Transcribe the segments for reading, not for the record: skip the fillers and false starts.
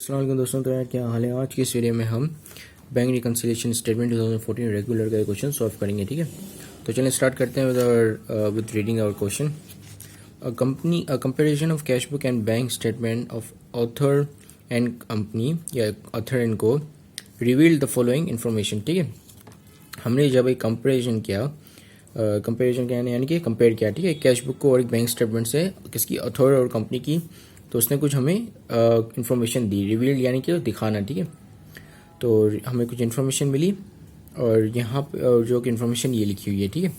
अस्सलाम वालेकुम दोस्तों, तो यार क्या हाल है। आज की इस वीडियो में हम बैंक रिकन्सिलिएशन स्टेटमेंट 2014 रेगुलर का क्वेश्चन सॉल्व करेंगे। ठीक है, तो चलिए स्टार्ट करते हैं with reading our question. A comparison of cash book and bank statement of author and company या author and co revealed the following information. ठीक है, हमने जब एक कंपेरिजन किया, कंपेरिजन यानी कि कंपेयर किया, ठीक है, कैश बुक को और एक बैंक स्टेटमेंट से, किसकी, ऑथर और कंपनी की, तो उसने कुछ हमें इन्फॉर्मेशन दी, रिवील्ड यानी कि दिखाना। ठीक है, तो हमें कुछ इन्फॉर्मेशन मिली और यहाँ पे जो कि इन्फॉर्मेशन ये लिखी हुई है। ठीक है,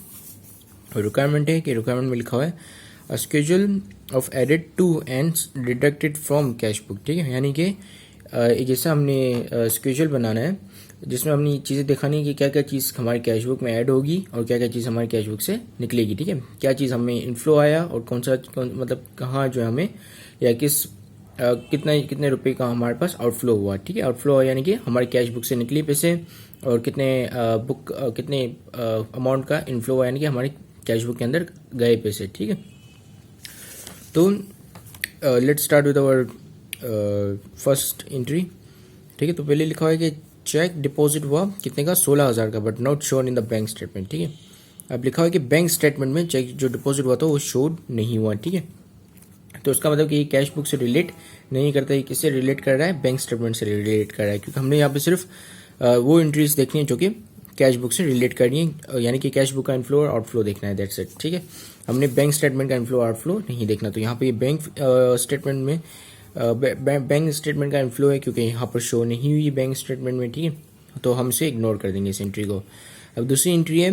और रिक्वायरमेंट है कि रिक्वायरमेंट में लिखा हुआ है a schedule of added to and deducted from cash book. ठीक है, यानी कि जैसा हमने स्केड्यूल बनाना है जिसमें हमने चीज़ें दिखानी है कि क्या क्या चीज़ हमारे कैश बुक में ऐड होगी और क्या क्या चीज़ हमारे कैश बुक से निकलेगी। ठीक है, क्या चीज़ हमें इनफ्लो आया और मतलब कहाँ जो है हमें या कितने रुपए का हमारे पास आउटफ्लो हुआ। ठीक है, आउटफ्लो यानी कि हमारे कैश बुक से निकली पैसे और कितने अमाउंट का इनफ्लो हुआ यानी कि हमारे कैश बुक के अंदर गए पैसे। ठीक है, तो let's start with our first entry. ठीक है, तो पहले लिखा हुआ है कि चेक डिपॉजिट हुआ कितने का, 16,000 का, but not shown in the bank statement. ठीक है, अब लिखा हुआ है कि बैंक स्टेटमेंट में चेक जो डिपॉजिट हुआ था वो शोड नहीं हुआ। ठीक है, तो उसका मतलब कि ये कैश बुक से रिलेट नहीं करता, ये किससे रिलेट कर रहा है, बैंक स्टेटमेंट से रिलेट कर रहा है, क्योंकि हमने यहाँ पे सिर्फ वो एंट्रीज देखनी है जो कि कैश बुक से रिलेट करनी है, यानी कि कैश बुक का इनफ्लो और आउटफ्लो देखना है, दैट्स इट। ठीक है, हमने बैंक स्टेटमेंट का इनफ्लो आउटफ्लो नहीं देखना। तो यहाँ पे बैंक स्टेटमेंट में बैंक स्टेटमेंट का इनफ्लो है क्योंकि यहाँ पर शो नहीं हुई बैंक स्टेटमेंट में। ठीक है, तो हम इसे इग्नोर कर देंगे इस एंट्री को। अब दूसरी एंट्री है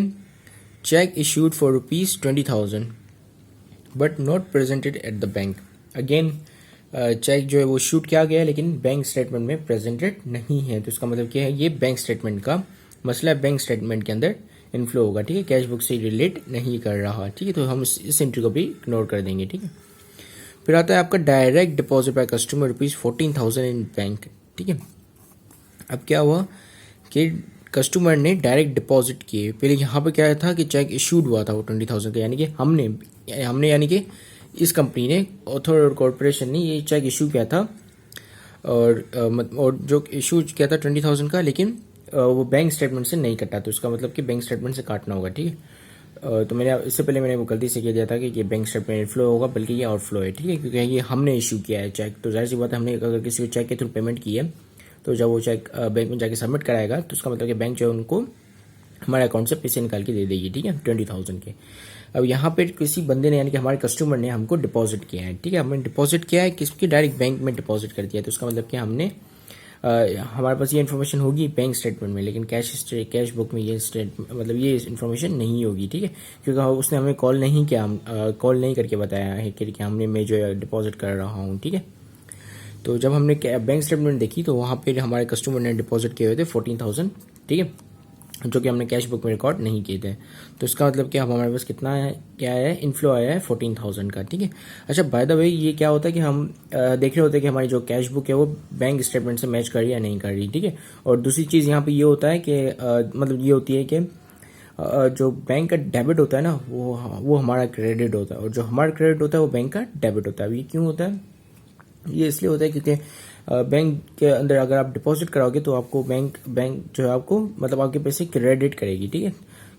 cheque issued for ₹20,000 but not presented at the bank. Again cheque जो है वो शूट किया गया लेकिन बैंक स्टेटमेंट में प्रेजेंटेड नहीं है, तो इसका मतलब क्या है, ये बैंक स्टेटमेंट का मसला है, बैंक स्टेटमेंट के अंदर इनफ्लो होगा। ठीक है, कैश बुक से रिलेट नहीं कर रहा। ठीक है, तो हम इस एंट्री को भी इग्नोर कर देंगे। ठीक है, फिर आता है आपका direct deposit by customer ₹14,000 in bank. ठीक है, अब क्या हुआ कि कस्टमर ने डायरेक्ट डिपॉजिट किए। पहले यहाँ पे क्या था कि चेक इशूड हुआ था वो 20,000 का, यानी कि हमने यानी कि इस कंपनी ने, ऑथर और कॉरपोरेशन ने ये चेक इशू किया था और जो इशू किया था 20,000 का, लेकिन वो बैंक स्टेटमेंट से नहीं कटा, तो इसका मतलब कि बैंक स्टेटमेंट से काटना होगा। ठीक है, तो इससे पहले मैंने वो गलती से कह दिया था कि ये बैंक स्टेटमेंट इनफ्लो होगा, बल्कि ये आउटफ्लो है। ठीक है, क्योंकि ये हमने इशू किया है चेक, तो जाहिर सी बात है, हमने अगर किसी को चेक के थ्रू पेमेंट की है तो जब वो चेक बैंक में जाके सबमिट कराएगा तो उसका मतलब कि बैंक जो है उनको हमारे अकाउंट से पैसे निकाल के दे देगी। ठीक है, 20,000 के। अब यहाँ पे किसी बंदे ने यानी कि हमारे कस्टमर ने हमको डिपॉजिट किया है। ठीक है, हमने डिपॉजिट किया है किसकी, डायरेक्ट बैंक में डिपॉजिट कर दिया, तो उसका मतलब कि हमने हमारे पास ये इन्फॉर्मेशन होगी बैंक स्टेटमेंट में, लेकिन कैश बुक में ये ये इन्फॉर्मेशन नहीं होगी। ठीक है, क्योंकि उसने हमें कॉल नहीं किया, कॉल नहीं करके बताया है कि हमने मैं जो है डिपॉजिट कर रहा हूँ। ठीक है, तो जब हमने बैंक स्टेटमेंट देखी तो वहाँ पे हमारे कस्टमर ने डिपॉजिट किए हुए थे 14,000। ठीक है, जो कि हमने कैश बुक में रिकॉर्ड नहीं किए थे, तो इसका मतलब क्या, हमारे पास कितना है, क्या है, इनफ्लो आया है 14,000 का। ठीक है, अच्छा बाय द वे ये क्या होता है कि हम देख रहे होते हैं कि हमारी जो कैश बुक है वो बैंक स्टेटमेंट से मैच कर रही है या नहीं कर रही। ठीक है, और दूसरी चीज़ यहाँ पे ये होता है कि ये होती है कि जो बैंक का डेबिट होता है ना, वो हमारा क्रेडिट होता है, और जो हमारा क्रेडिट होता है वो बैंक का डेबिट होता है। अब ये क्यों होता है, ये इसलिए होता है क्योंकि बैंक के अंदर अगर आप डिपॉजिट कराओगे तो आपको बैंक जो है आपको मतलब आपके पैसे क्रेडिट करेगी। ठीक है,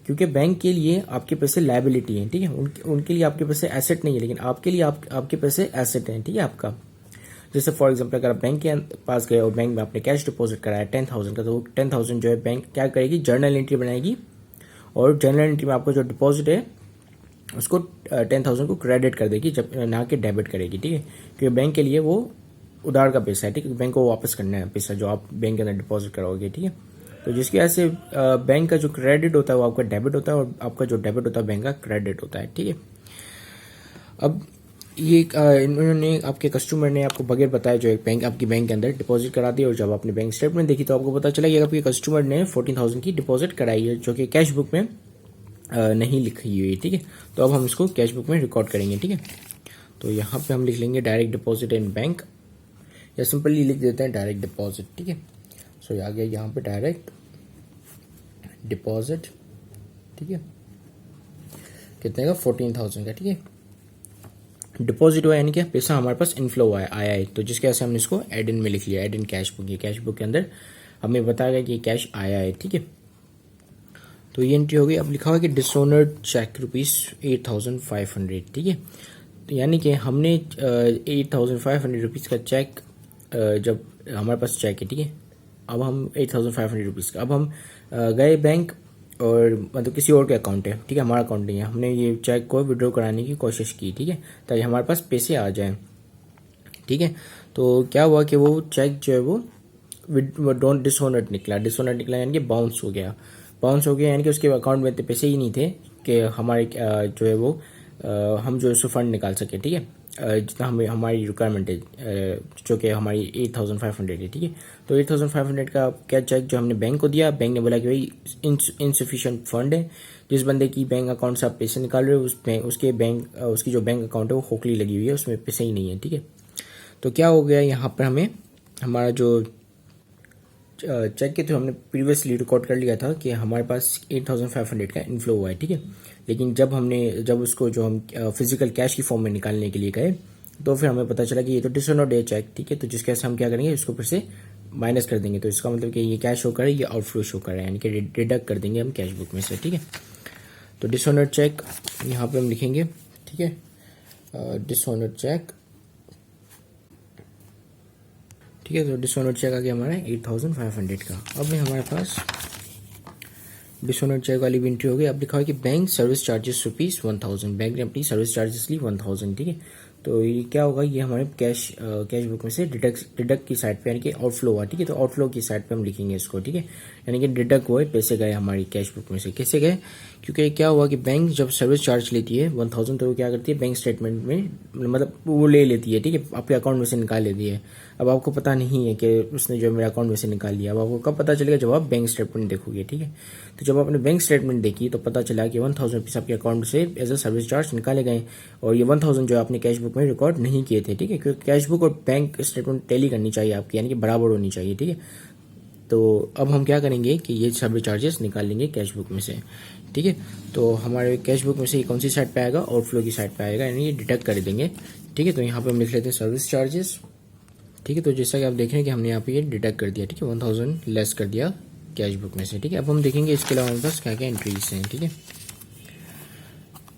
क्योंकि बैंक के लिए आपके पैसे लायबिलिटी है। ठीक है, उनके लिए आपके पैसे एसेट नहीं है, लेकिन आपके लिए आपके पैसे एसेट हैं। ठीक है, आपका जैसे फॉर एग्जांपल अगर आप बैंक के पास गए और बैंक में आपने कैश डिपॉजिट कराया 10,000 का, तो 10,000 जो है बैंक क्या करेगी, जर्नल एंट्री बनाएगी और जर्नल एंट्री में आपको जो डिपॉजिट है उसको 10,000 को क्रेडिट कर देगी, जब ना कि डेबिट करेगी। ठीक है, क्योंकि बैंक के लिए वो उधार का पैसा है। ठीक है, बैंक को वापस करना है पैसा जो आप बैंक के अंदर डिपॉजिट कराओगे। ठीक है, तो जिसकी वजह से बैंक का जो क्रेडिट होता है वो आपका डेबिट होता है और आपका जो डेबिट होता है बैंक का क्रेडिट होता है। ठीक है, अब ये इन्होंने आपके कस्टमर ने आपको बगैर बताया जो एक आपकी बैंक के अंदर डिपॉजिट करा दी, और जब आपने बैंक स्टेटमेंट देखी तो आपको पता चला कि आपके कस्टमर ने 14,000 की डिपॉजिट कराई है, जो कि कैश बुक में नहीं लिखी हुई। ठीक है, तो अब हम इसको कैश बुक में रिकॉर्ड करेंगे। ठीक है, तो यहाँ पे हम लिख लेंगे डायरेक्ट डिपॉजिट इन बैंक, या सिंपली लिख देते हैं डायरेक्ट डिपॉजिट। ठीक है, सो आ गया यहाँ पे डायरेक्ट डिपॉजिट। ठीक है, कितने का, 14,000 का। ठीक है, डिपॉजिट हुआ यानी क्या, पैसा हमारे पास इनफ्लो आया है, तो जिसके वजह से हमने इसको एड इन में लिख लिया, एड इन कैश बुक। ये कैश बुक के अंदर हमें बताया कि कैश आया है, ठीक है। तो ये एंट्री हो गई। अब लिखा हुआ कि डिसऑनर्ड चेक ₹8,500, ठीक है। तो यानी कि हमने 8,500 रुपीज़ का चेक, जब हमारे पास चेक है, ठीक है, अब हम 8,500 रुपीज़ का, अब हम गए बैंक और मतलब किसी और के अकाउंट है, ठीक है, हमारा अकाउंट नहीं है, हमने ये चेक को विड्रॉ कराने की कोशिश की, ठीक है, ताकि हमारे पास पैसे आ जाएं, ठीक है। तो क्या हुआ कि वो चेक जो है वो डोंट डिसऑनर्ड निकला यानी कि बाउंस हो गया यानी कि उसके अकाउंट में इतने पैसे ही नहीं थे कि हमारे जो है वो हम जो है फंड निकाल सके, ठीक है, जितना हमें हमारी रिक्वायरमेंट है, जो कि हमारी 8,500 है, ठीक है। तो 8,500 का क्या चेक जो हमने बैंक को दिया, बैंक ने बोला कि भाई इनसफिशिएंट फंड है, जिस बंदे की बैंक अकाउंट से आप पैसे निकाल रहे हो उसकी जो बैंक अकाउंट है वो खोखली लगी हुई है, उसमें पैसे ही नहीं है, ठीक है। तो क्या हो गया यहाँ पर, हमें हमारा जो चेक के थ्रू हमने प्रीवियसली रिकॉर्ड कर लिया था कि हमारे पास 8,500 का इनफ्लो हुआ है, ठीक है। लेकिन जब उसको जो हम फिजिकल कैश की फॉर्म में निकालने के लिए गए, तो फिर हमें पता चला कि ये तो डिसऑनर्ड है चेक, ठीक है। तो जिसके वजह से हम क्या करेंगे, इसको फिर से माइनस कर देंगे। तो इसका मतलब कि ये कैश शो कर रहा है, ये आउटफ्लो शो कर रहा है, यानी कि डिडक्ट कर देंगे हम कैश बुक में से, ठीक है। तो डिसऑनर्ड चेक यहाँ पे हम लिखेंगे, ठीक है, डिसऑनर्ड चेक, ठीक है। तो डिसऑनर्ड चेक आ गया हमारा 8,500 का। अब हमारे पास डिसऑनर्ड चेक वाली भी एंट्री हो गई। अब लिखा है कि बैंक सर्विस चार्जेस ₹1,000, बैंक ने अपनी सर्विस चार्जेस ली 1,000, ठीक है। तो ये क्या होगा, ये हमारे कैश बुक में से डिडक्ट की साइड पे यानी कि आउटफ्लो हुआ, ठीक है। तो आउटफ्लो की साइड पे हम लिखेंगे इसको, ठीक है, यानी कि डिडक्ट हुए, पैसे गए हमारी कैश बुक में से। कैसे गए, क्योंकि क्या हुआ कि बैंक जब सर्विस चार्ज लेती है 1,000, तो वो क्या करती है, बैंक स्टेटमेंट में मतलब वो ले लेती है, ठीक है, आपके अकाउंट में से निकाल लेती है। अब आपको पता नहीं है कि उसने जो मेरे अकाउंट में से निकाल लिया, अब आपको कब पता चलेगा, जब आप बैंक स्टेटमेंट देखोगे, ठीक है। तो जब आपने बैंक स्टेटमेंट देखी तो पता चला कि 1,000 रुपीज़ आपके अकाउंट से एज अ सर्विस चार्ज निकाले गए, और ये 1,000 जो आपने कैश बुक में रिकॉर्ड नहीं किए थे, ठीक है, क्योंकि कैश बुक और बैंक स्टेटमेंट टैली करनी चाहिए आपकी, यानी कि बराबर होनी चाहिए, ठीक है। तो अब हम क्या करेंगे कि ये सर्विस चार्जेस निकाल लेंगे कैश बुक में से, ठीक है। तो हमारे कैश बुक में से कौन सी साइड पे आएगा, आउटफ्लो की साइड पे आएगा, यानी ये डिडक्ट कर देंगे, ठीक है। तो यहाँ पे हम लिख लेते हैं सर्विस चार्जेस, ठीक है। तो जैसा कि आप देख रहे हैं कि हमने यहाँ पे ये डिडक्ट कर दिया, ठीक है, 1,000 लेस कर दिया कैश बुक में से, ठीक है। अब हम देखेंगे इसके अलावा हमारे पास क्या क्या एंट्रीज हैं, ठीक है।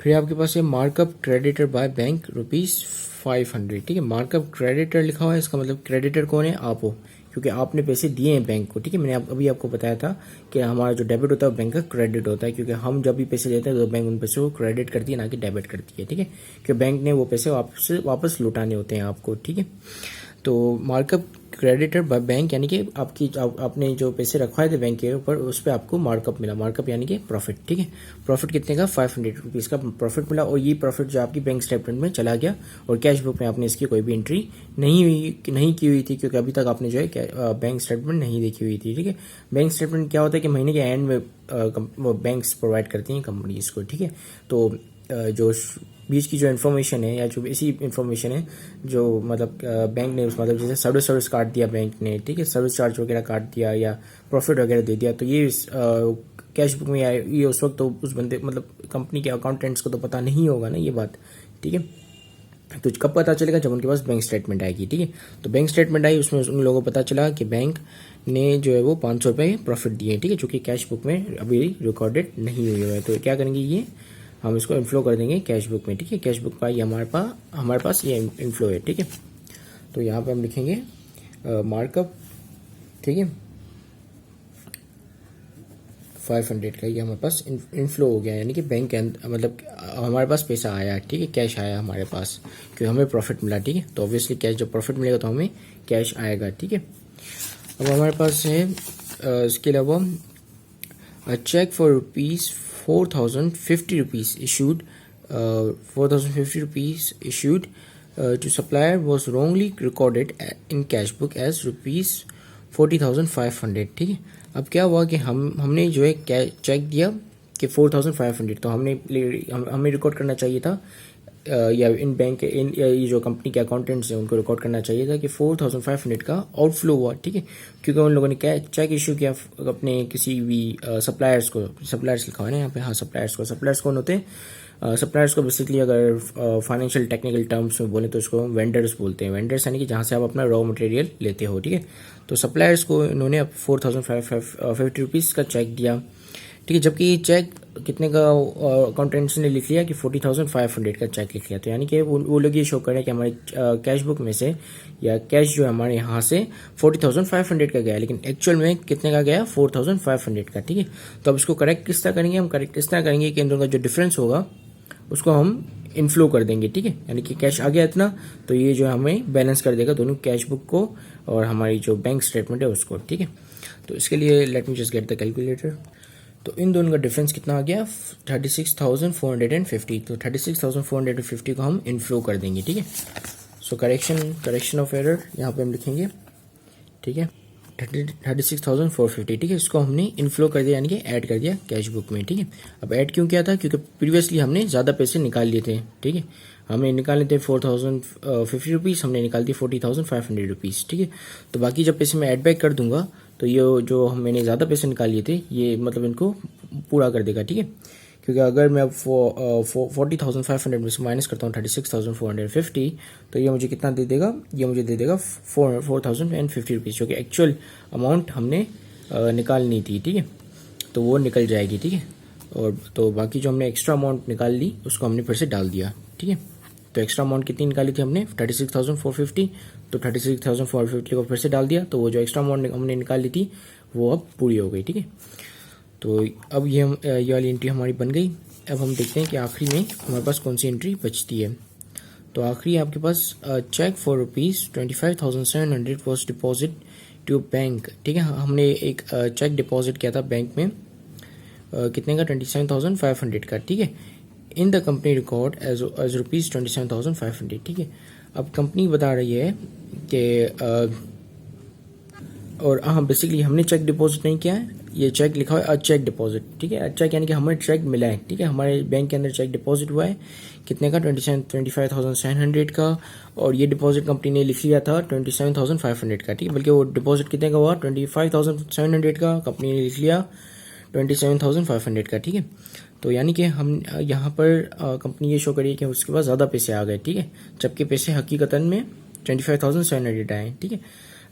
फिर आपके पास है मार्कअप क्रेडिटर बाय बैंक ₹500, ठीक है। मार्कअप क्रेडिटर लिखा हुआ है, इसका मतलब क्रेडिटर कौन है, आप हो, क्योंकि आपने पैसे दिए हैं बैंक को, ठीक है। मैंने अभी आपको बताया था कि हमारा जो डेबिट होता है बैंक का क्रेडिट होता है, क्योंकि हम जब भी पैसे देते हैं तो बैंक उन पैसे को क्रेडिट करती है, ना कि डेबिट करती है, ठीक है, क्योंकि बैंक ने वो पैसे वापस लौटाने होते हैं आपको, ठीक है। तो मार्कअप क्रेडिटर बाय बैंक यानी कि आपने जो पैसे रखवाए थे बैंक के ऊपर, उस पर आपको मार्कअप मिला, मार्कअप यानी कि प्रॉफिट, ठीक है। प्रॉफिट कितने का, 500 रुपीज़ का प्रॉफिट मिला, और ये प्रॉफिट जो आपकी बैंक स्टेटमेंट में चला गया, और कैश बुक में आपने इसकी कोई भी एंट्री नहीं की हुई थी, क्योंकि अभी तक आपने जो है बैंक स्टेटमेंट नहीं देखी हुई थी, ठीक है। बैंक स्टेटमेंट क्या होता है कि महीने के एंड में वो बैंक्स प्रोवाइड करती हैं कंपनीज को, ठीक है। तो जो बीच की जो इन्फॉर्मेशन है, या जो ऐसी इन्फॉर्मेशन है जो मतलब बैंक ने मतलब जैसे सर्विस काट दिया बैंक ने, ठीक है, सर्विस चार्ज वगैरह काट दिया या प्रॉफिट वगैरह दे दिया, तो ये कैश बुक में ये उस वक्त तो उस बंदे मतलब कंपनी के अकाउंटेंट्स को तो पता नहीं होगा ना ये बात, ठीक है। तो कब पता चलेगा, जब उनके पास बैंक स्टेटमेंट आएगी, ठीक है। तो बैंक स्टेटमेंट आई, उसमें उन लोगों को पता चला कि बैंक ने जो है वो 500 रुपये प्रॉफिट दिए, ठीक है, जो कि कैश बुक में अभी रिकॉर्डेड नहीं हुई है। तो क्या करेंगे, ये हम इसको इनफ्लो कर देंगे कैश बुक में, ठीक है। कैश बुक का ये हमारे पास ये इनफ्लो है, ठीक है। तो यहाँ पे हम लिखेंगे मार्कअप, ठीक है, 500 का ये हमारे पास इनफ्लो हो गया, यानी कि बैंक के अंदर मतलब हमारे पास पैसा आया, ठीक है, कैश आया हमारे पास, क्योंकि हमें प्रॉफिट मिला, ठीक है। तो ऑब्वियसली कैश जब प्रॉफिट मिलेगा तो हमें कैश आएगा, ठीक है। अब हमारे पास है इसके अलावा check for ₹4,050 issued, 4,050 rupees issued to supplier was wrongly recorded in cash book as ₹40,500, ठीक है। अब क्या हुआ कि हमने जो है चेक दिया कि 4,500, तो हमें रिकॉर्ड करना चाहिए था, या इन बैंक ये जो कंपनी के अकाउंटेंट्स हैं उनको रिकॉर्ड करना चाहिए था कि 4,500 का आउटफ्लो हुआ, ठीक है, क्योंकि उन लोगों ने चेक इशू किया अपने किसी भी सप्लायर्स लिखा हुआ है ना यहाँ पे, हाँ, सप्लायर्स कौन होते हैं, सप्लायर्स को बेसिकली अगर फाइनेंशियल टेक्निकल टर्म्स में बोले तो उसको हम वेंडर्स बोलते हैं। वेंडर्स यानी कि जहाँ से आप अपना रॉ मटेरियल लेते हो, ठीक है। तो सप्लायर्स को इन्होंने अब 4,550 रुपीज़ का चेक दिया, ठीक है, जबकि चेक कितने का अकाउंटेंट्स ने लिख लिया कि 40,500 का चेक लिख लिया। तो यानी कि वो लोग ये शो कर रहे हैं कि हमारे कैश बुक में से या कैश जो है हमारे यहाँ से 40,500 का गया, लेकिन एक्चुअल में कितने का गया, 4,500 का, ठीक है। तो अब इसको करेक्ट किस तरह करेंगे, हम करेक्ट इस तरह करेंगे कि इन दोनों का जो डिफरेंस होगा उसको हम इनफ्लो कर देंगे, ठीक है। यानी कि कैश आ गया इतना, तो ये जो हमें बैलेंस कर देगा दोनों कैश बुक को और हमारी जो बैंक स्टेटमेंट है उसको, ठीक है। तो इसके लिए let me just get the calculator. तो इन दोनों का डिफरेंस कितना आ गया, 36,450। तो 36,450 को हम इनफ्लो कर देंगे, ठीक है। सो करेक्शन ऑफ एरर यहाँ पे हम लिखेंगे, ठीक है, 36,450, ठीक है। इसको हमने इनफ्लो कर दिया यानी कि ऐड कर दिया कैश बुक में, ठीक है। अब ऐड क्यों किया था, क्योंकि प्रीवियसली हमने ज़्यादा पैसे निकाल लिए थे, ठीक है। हमने निकाले थे 4,050 रुपीज़, हमने निकाल दी 40,500 रुपीज़, ठीक है। तो बाकी जब पैसे मैं ऐड बैक कर दूंगा तो ये जो मैंने ज़्यादा पैसे निकाल लिए थे ये मतलब इनको पूरा कर देगा, ठीक है। क्योंकि अगर मैं अब 40,500 में से माइनस करता हूँ 36,450, तो ये मुझे कितना दे देगा, ये मुझे दे देगा 4,050 रुपीज़, जो कि एक्चुअल अमाउंट हमने निकालनी थी, ठीक है। तो वो निकल जाएगी, ठीक है। और तो बाकी जो हमने एक्स्ट्रा अमाउंट निकाल ली उसको हमने फिर से डाल दिया, ठीक है। तो एक्स्ट्रा अमाउंट कितनी निकाली थी हमने, 36,450, तो 36,450 को फिर से डाल दिया, तो वो जो एक्स्ट्रा अमाउंट हमने निकाल ली थी वो अब पूरी हो गई, ठीक है। तो अब ये वाली एंट्री हमारी बन गई। अब हम देखते हैं कि आखिरी में हमारे पास कौन सी एंट्री बचती है। तो आखिरी आपके पास cheque for ₹25,700 was deposit to bank, ठीक है। हमने एक चेक डिपॉजिट किया था बैंक में, कितने का, 27,500 का, ठीक है। In the company record as ₹27,500, ठीक है। अब कंपनी बता रही है कि और हाँ बेसिकली हमने चेक डिपॉजिट नहीं किया है, ये चेक लिखा हुआ है चेक डिपॉजिट, ठीक है। चेक यानी कि हमें चेक मिला है, ठीक है, हमारे बैंक के अंदर चेक डिपॉजिट हुआ है, कितने का, 25,700 का, और ये डिपॉजिट कंपनी ने लिख लिया था 27,500 का, ठीक है। बल्कि वो डिपॉजिट कितने का हुआ, 25,700 का, कंपनी ने लिख लिया 27,500 का, ठीक है। तो यानी कि हम यहाँ पर कंपनी ये शो करी कि उसके पास ज़्यादा पैसे आ गए, ठीक है, जबकि पैसे हकीकतन में 25,700 आए, ठीक है।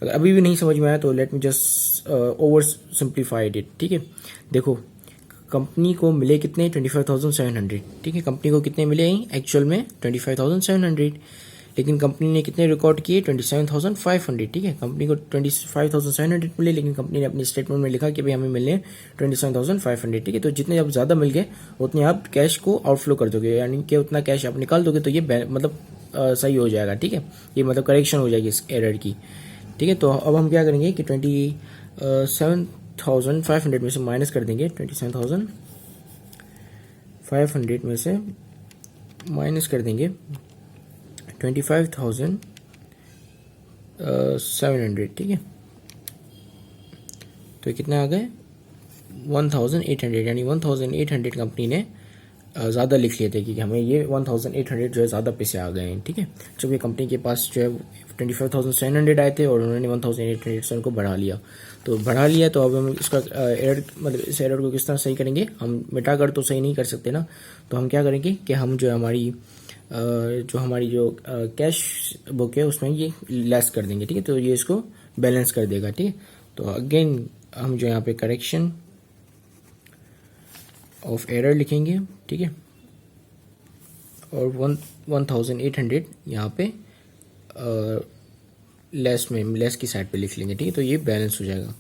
अगर अभी भी नहीं समझ में आया तो let me just over simplified it, ठीक है। देखो कंपनी को मिले कितने, 25,700, ठीक है। कंपनी को कितने मिले एक्चुअल में 25,700, लेकिन कंपनी ने कितने रिकॉर्ड किए, 27,500, ठीक है। कंपनी को 25,700 मिले, लेकिन कंपनी ने अपनी स्टेटमेंट में लिखा कि भाई हमें मिले 27,500, ठीक है। तो जितने आप ज़्यादा मिल गए उतने आप कैश को आउटफ्लो कर दोगे, यानी कि उतना कैश आप निकाल दोगे, तो ये मतलब सही हो जाएगा, ठीक है। ये मतलब करेक्शन हो जाएगी इस एरर की, ठीक है। तो अब हम क्या करेंगे कि 27,500 में से माइनस कर देंगे, 27,500 में से माइनस कर देंगे 25,700, ठीक है। तो कितना आ गए, 1,800, यानी 1,800 कंपनी ने ज़्यादा लिख लिए थे कि हमें ये 1,800 जो है ज़्यादा पैसे आ गए हैं, ठीक है। जबकि कंपनी के पास जो है 25,700 आए थे और उन्होंने 1,800 से उनको बढ़ा लिया, तो अब हम इसका एरर मतलब इस एरर को किस तरह सही करेंगे, हम मिटा कर तो सही नहीं कर सकते ना। तो हम क्या करेंगे कि हम जो हमारी जो कैश बुक है उसमें ये लेस कर देंगे, ठीक है। तो ये इसको बैलेंस कर देगा, ठीक है। तो अगेन हम जो यहाँ पे करेक्शन ऑफ एरर लिखेंगे, ठीक है, और 1,800 यहाँ पे लेस की साइड पे लिख लेंगे, ठीक है। तो ये बैलेंस हो जाएगा।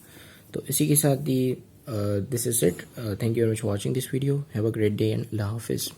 तो इसी के साथ ही this is it, thank you very much for watching this video, have a great day and अल्लाह हाफिज़।